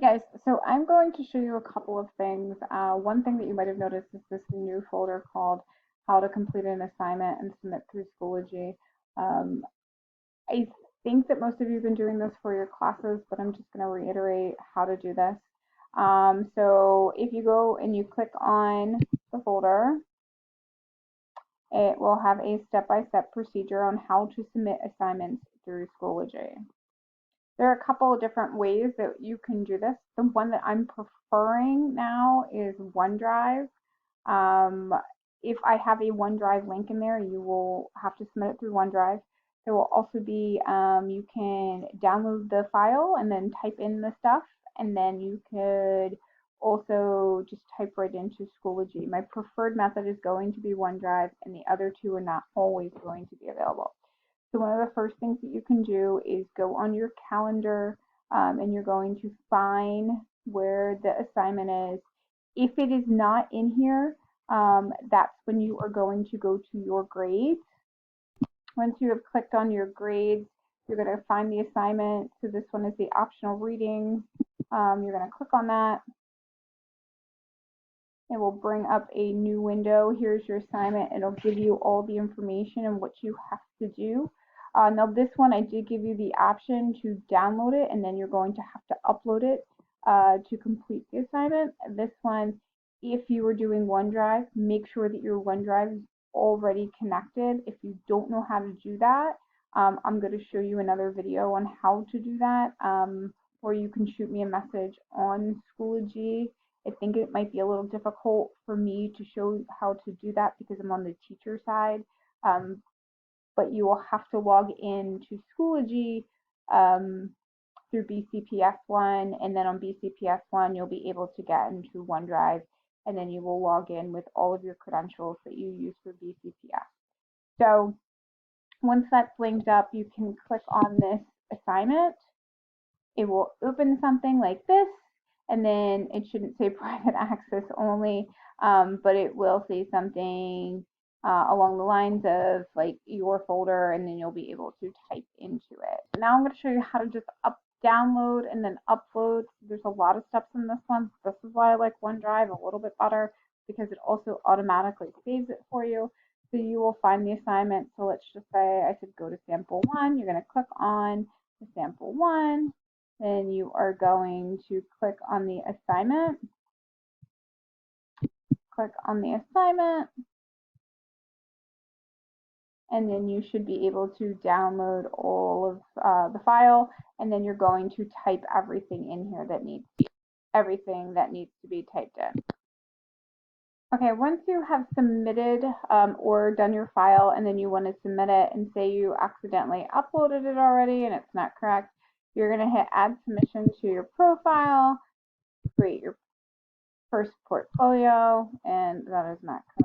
Guys, so I'm going to show you a couple of things. One thing that you might have noticed is this new folder called How to Complete an Assignment and Submit Through Schoology. Um, I think that most of you have been doing this for your classes, but I'm just going to reiterate how to do this. So if you go and you click on the folder, it will have a step-by-step procedure on how to submit assignments through Schoology. There are a couple of different ways that you can do this. The one that I'm preferring now is OneDrive. Um, if I have a OneDrive link in there, you will have to submit it through OneDrive. There will also be, you can download the file and then type in the stuff, and then you could also just type right into Schoology. My preferred method is going to be OneDrive, and the other two are not always going to be available. So one of the first things that you can do is go on your calendar, and you're going to find where the assignment is. If it is not in here, that's when you are going to go to your grades. Once you have clicked on your grades, you're going to find the assignment. So this one is the optional reading. You're going to click on that. It will bring up a new window. Here's your assignment. It'll give you all the information and what you have to do. Now this one, I did give you the option to download it, and then you're going to have to upload it to complete the assignment. This one, if you were doing OneDrive, make sure that your OneDrive is already connected. If you don't know how to do that, I'm going to show you another video on how to do that, or you can shoot me a message on Schoology. I think it might be a little difficult for me to show how to do that because I'm on the teacher side. But you will have to log in to Schoology through BCPS1, and then on BCPS1 you'll be able to get into OneDrive, and then you will log in with all of your credentials that you use for BCPS. So once that's linked up, you can click on this assignment. It will open something like this, and then it shouldn't say private access only, but it will say something along the lines of like your folder, and then you'll be able to type into it. Now I'm going to show you how to just download and then upload. There's a lot of steps in this one. This is why I like OneDrive a little bit better, because it also automatically saves it for you. So you will find the assignment. So let's just say I said go to sample 1. You're going to click on the sample 1. Then you are going to click on the assignment. Click on the assignment. And then you should be able to download all of the file. And then you're going to type everything in here that needs to be typed in. Okay, once you have submitted or done your file, and then you want to submit it, and say you accidentally uploaded it already and it's not correct, you're going to hit add submission to your profile, create your first portfolio, and that is not correct.